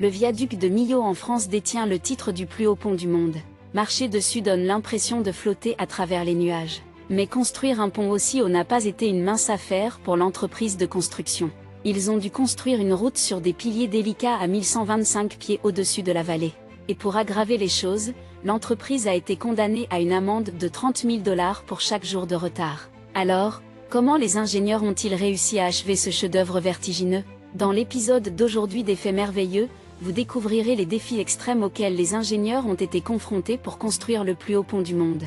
Le viaduc de Millau en France détient le titre du plus haut pont du monde. Marcher dessus donne l'impression de flotter à travers les nuages. Mais construire un pont aussi haut n'a pas été une mince affaire pour l'entreprise de construction. Ils ont dû construire une route sur des piliers délicats à 1125 pieds au-dessus de la vallée. Et pour aggraver les choses, l'entreprise a été condamnée à une amende de 30 000 $ pour chaque jour de retard. Alors, comment les ingénieurs ont-ils réussi à achever ce chef-d'œuvre vertigineux? Dans l'épisode d'aujourd'hui des Faits merveilleux, vous découvrirez les défis extrêmes auxquels les ingénieurs ont été confrontés pour construire le plus haut pont du monde.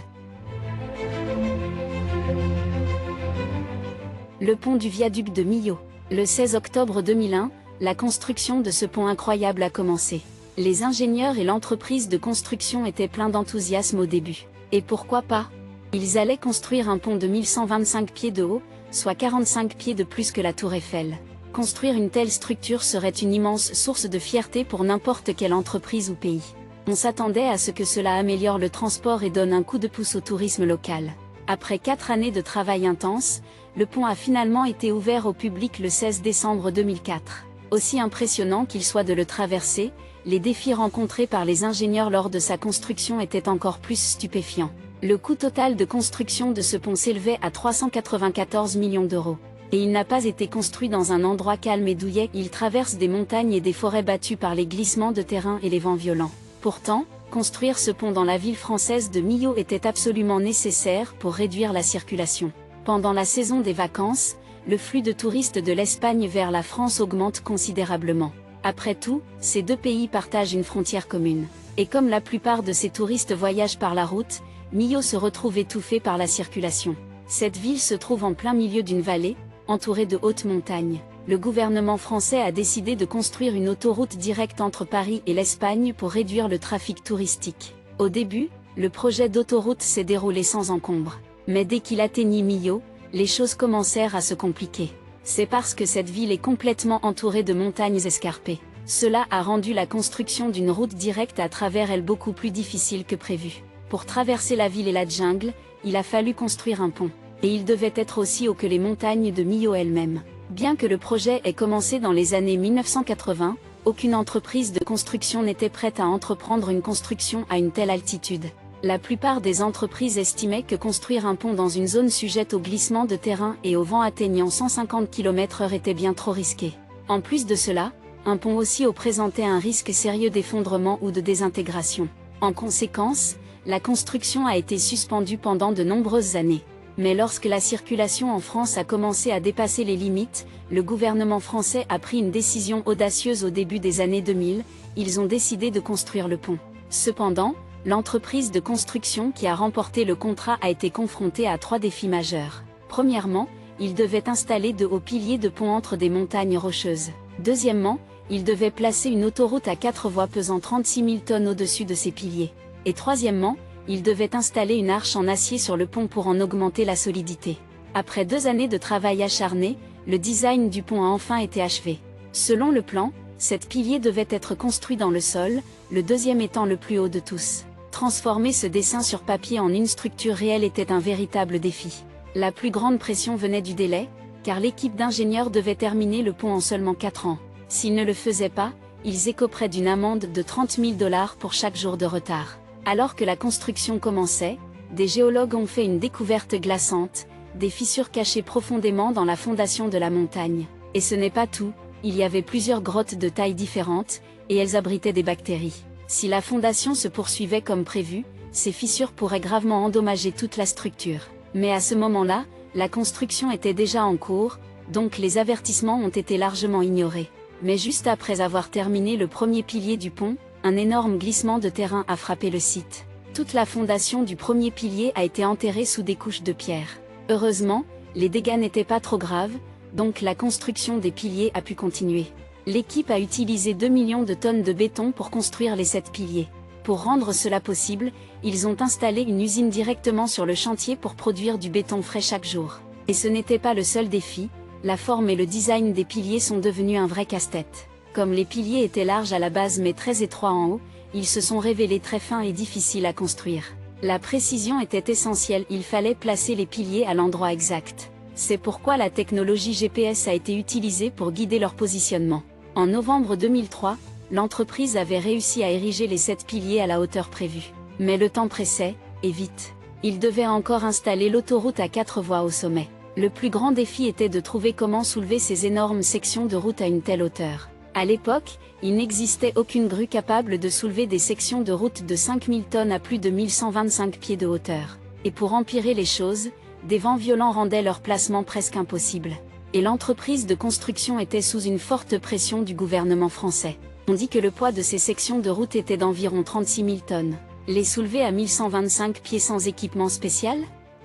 Le pont du viaduc de Millau. Le 16 octobre 2001, la construction de ce pont incroyable a commencé. Les ingénieurs et l'entreprise de construction étaient pleins d'enthousiasme au début. Et pourquoi pas? Ils allaient construire un pont de 1125 pieds de haut, soit 45 pieds de plus que la tour Eiffel. Construire une telle structure serait une immense source de fierté pour n'importe quelle entreprise ou pays. On s'attendait à ce que cela améliore le transport et donne un coup de pouce au tourisme local. Après 4 années de travail intense, le pont a finalement été ouvert au public le 16 décembre 2004. Aussi impressionnant qu'il soit de le traverser, les défis rencontrés par les ingénieurs lors de sa construction étaient encore plus stupéfiants. Le coût total de construction de ce pont s'élevait à 394 millions €. Et il n'a pas été construit dans un endroit calme et douillet, il traverse des montagnes et des forêts battues par les glissements de terrain et les vents violents. Pourtant, construire ce pont dans la ville française de Millau était absolument nécessaire pour réduire la circulation. Pendant la saison des vacances, le flux de touristes de l'Espagne vers la France augmente considérablement. Après tout, ces deux pays partagent une frontière commune. Et comme la plupart de ces touristes voyagent par la route, Millau se retrouve étouffé par la circulation. Cette ville se trouve en plein milieu d'une vallée, entourée de hautes montagnes. Le gouvernement français a décidé de construire une autoroute directe entre Paris et l'Espagne pour réduire le trafic touristique. Au début, le projet d'autoroute s'est déroulé sans encombre. Mais dès qu'il atteignit Millau, les choses commencèrent à se compliquer. C'est parce que cette ville est complètement entourée de montagnes escarpées. Cela a rendu la construction d'une route directe à travers elle beaucoup plus difficile que prévu. Pour traverser la ville et la jungle, il a fallu construire un pont. Et il devait être aussi haut que les montagnes de Millau elles-mêmes. Bien que le projet ait commencé dans les années 1980, aucune entreprise de construction n'était prête à entreprendre une construction à une telle altitude. La plupart des entreprises estimaient que construire un pont dans une zone sujette au glissement de terrain et au vent atteignant 150 km/h était bien trop risqué. En plus de cela, un pont aussi haut présentait un risque sérieux d'effondrement ou de désintégration. En conséquence, la construction a été suspendue pendant de nombreuses années. Mais lorsque la circulation en France a commencé à dépasser les limites, le gouvernement français a pris une décision audacieuse au début des années 2000, ils ont décidé de construire le pont. Cependant, l'entreprise de construction qui a remporté le contrat a été confrontée à 3 défis majeurs. Premièrement, il devait installer de hauts piliers de pont entre des montagnes rocheuses. Deuxièmement, il devait placer une autoroute à 4 voies pesant 36 000 tonnes au-dessus de ces piliers. Et troisièmement, il devait installer une arche en acier sur le pont pour en augmenter la solidité. Après 2 années de travail acharné, le design du pont a enfin été achevé. Selon le plan, 7 piliers devaient être construits dans le sol, le deuxième étant le plus haut de tous. Transformer ce dessin sur papier en une structure réelle était un véritable défi. La plus grande pression venait du délai, car l'équipe d'ingénieurs devait terminer le pont en seulement 4 ans. S'ils ne le faisaient pas, ils écoperaient d'une amende de 30 000 $ pour chaque jour de retard. Alors que la construction commençait, des géologues ont fait une découverte glaçante, des fissures cachées profondément dans la fondation de la montagne. Et ce n'est pas tout, il y avait plusieurs grottes de tailles différentes, et elles abritaient des bactéries. Si la fondation se poursuivait comme prévu, ces fissures pourraient gravement endommager toute la structure. Mais à ce moment-là, la construction était déjà en cours, donc les avertissements ont été largement ignorés. Mais juste après avoir terminé le premier pilier du pont, un énorme glissement de terrain a frappé le site. Toute la fondation du premier pilier a été enterrée sous des couches de pierre. Heureusement, les dégâts n'étaient pas trop graves, donc la construction des piliers a pu continuer. L'équipe a utilisé 2 millions de tonnes de béton pour construire les 7 piliers. Pour rendre cela possible, ils ont installé une usine directement sur le chantier pour produire du béton frais chaque jour. Et ce n'était pas le seul défi, la forme et le design des piliers sont devenus un vrai casse-tête. Comme les piliers étaient larges à la base mais très étroits en haut, ils se sont révélés très fins et difficiles à construire. La précision était essentielle, il fallait placer les piliers à l'endroit exact. C'est pourquoi la technologie GPS a été utilisée pour guider leur positionnement. En novembre 2003, l'entreprise avait réussi à ériger les 7 piliers à la hauteur prévue. Mais le temps pressait, et vite. Il devait encore installer l'autoroute à 4 voies au sommet. Le plus grand défi était de trouver comment soulever ces énormes sections de route à une telle hauteur. À l'époque, il n'existait aucune grue capable de soulever des sections de route de 5000 tonnes à plus de 1125 pieds de hauteur. Et pour empirer les choses, des vents violents rendaient leur placement presque impossible. Et l'entreprise de construction était sous une forte pression du gouvernement français. On dit que le poids de ces sections de route était d'environ 36 000 tonnes. Les soulever à 1125 pieds sans équipement spécial?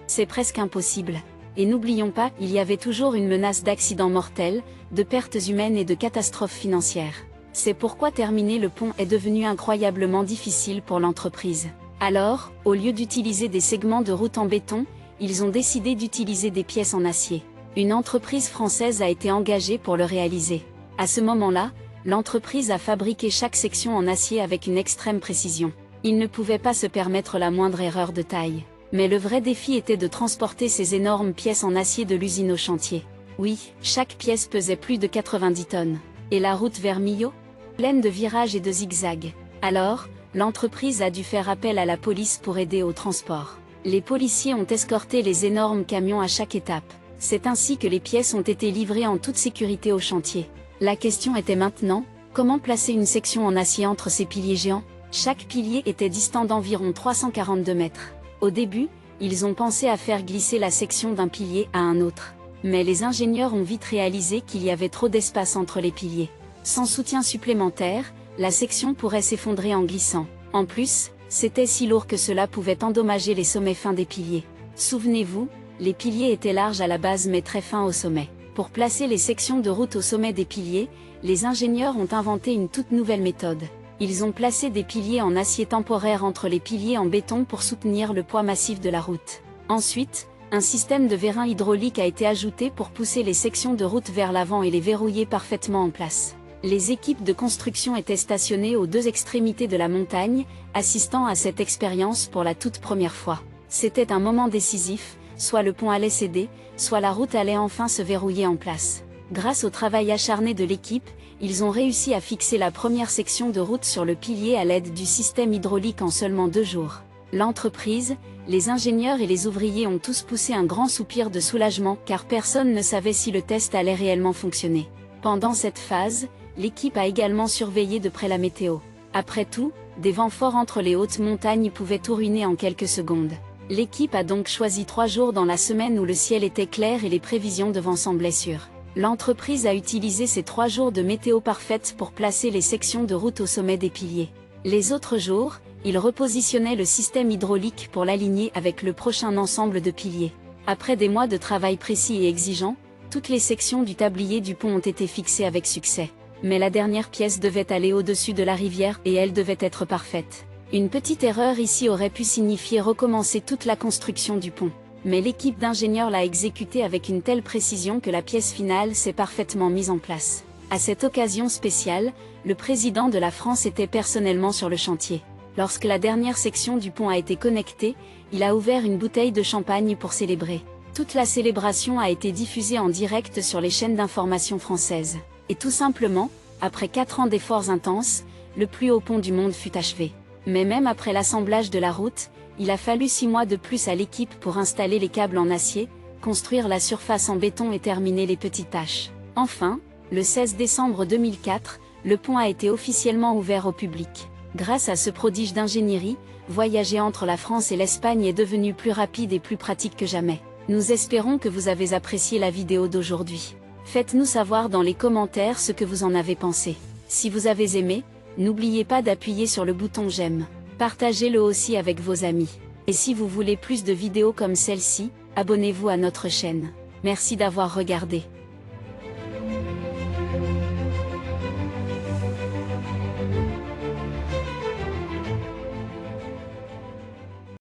C'est presque impossible. Et n'oublions pas, il y avait toujours une menace d'accidents mortels, de pertes humaines et de catastrophes financières. C'est pourquoi terminer le pont est devenu incroyablement difficile pour l'entreprise. Alors, au lieu d'utiliser des segments de route en béton, ils ont décidé d'utiliser des pièces en acier. Une entreprise française a été engagée pour le réaliser. À ce moment-là, l'entreprise a fabriqué chaque section en acier avec une extrême précision. Il ne pouvait pas se permettre la moindre erreur de taille. Mais le vrai défi était de transporter ces énormes pièces en acier de l'usine au chantier. Oui, chaque pièce pesait plus de 90 tonnes. Et la route vers Millau? Pleine de virages et de zigzags. Alors, l'entreprise a dû faire appel à la police pour aider au transport. Les policiers ont escorté les énormes camions à chaque étape. C'est ainsi que les pièces ont été livrées en toute sécurité au chantier. La question était maintenant, comment placer une section en acier entre ces piliers géants? Chaque pilier était distant d'environ 342 mètres. Au début, ils ont pensé à faire glisser la section d'un pilier à un autre. Mais les ingénieurs ont vite réalisé qu'il y avait trop d'espace entre les piliers. Sans soutien supplémentaire, la section pourrait s'effondrer en glissant. En plus, c'était si lourd que cela pouvait endommager les sommets fins des piliers. Souvenez-vous, les piliers étaient larges à la base mais très fins au sommet. Pour placer les sections de route au sommet des piliers, les ingénieurs ont inventé une toute nouvelle méthode. Ils ont placé des piliers en acier temporaire entre les piliers en béton pour soutenir le poids massif de la route. Ensuite, un système de vérins hydrauliques a été ajouté pour pousser les sections de route vers l'avant et les verrouiller parfaitement en place. Les équipes de construction étaient stationnées aux deux extrémités de la montagne, assistant à cette expérience pour la toute première fois. C'était un moment décisif, soit le pont allait céder, soit la route allait enfin se verrouiller en place. Grâce au travail acharné de l'équipe, ils ont réussi à fixer la première section de route sur le pilier à l'aide du système hydraulique en seulement 2 jours. L'entreprise, les ingénieurs et les ouvriers ont tous poussé un grand soupir de soulagement car personne ne savait si le test allait réellement fonctionner. Pendant cette phase, l'équipe a également surveillé de près la météo. Après tout, des vents forts entre les hautes montagnes pouvaient tout ruiner en quelques secondes. L'équipe a donc choisi 3 jours dans la semaine où le ciel était clair et les prévisions de vent semblaient sûres. L'entreprise a utilisé ces 3 jours de météo parfaite pour placer les sections de route au sommet des piliers. Les autres jours, ils repositionnaient le système hydraulique pour l'aligner avec le prochain ensemble de piliers. Après des mois de travail précis et exigeant, toutes les sections du tablier du pont ont été fixées avec succès. Mais la dernière pièce devait aller au-dessus de la rivière et elle devait être parfaite. Une petite erreur ici aurait pu signifier recommencer toute la construction du pont. Mais l'équipe d'ingénieurs l'a exécuté avec une telle précision que la pièce finale s'est parfaitement mise en place. À cette occasion spéciale, le président de la France était personnellement sur le chantier. Lorsque la dernière section du pont a été connectée, il a ouvert une bouteille de champagne pour célébrer. Toute la célébration a été diffusée en direct sur les chaînes d'information françaises. Et tout simplement, après 4 ans d'efforts intenses, le plus haut pont du monde fut achevé. Mais même après l'assemblage de la route, il a fallu 6 mois de plus à l'équipe pour installer les câbles en acier, construire la surface en béton et terminer les petites tâches. Enfin, le 16 décembre 2004, le pont a été officiellement ouvert au public. Grâce à ce prodige d'ingénierie, voyager entre la France et l'Espagne est devenu plus rapide et plus pratique que jamais. Nous espérons que vous avez apprécié la vidéo d'aujourd'hui. Faites-nous savoir dans les commentaires ce que vous en avez pensé. Si vous avez aimé, n'oubliez pas d'appuyer sur le bouton j'aime. Partagez-le aussi avec vos amis. Et si vous voulez plus de vidéos comme celle-ci, abonnez-vous à notre chaîne. Merci d'avoir regardé.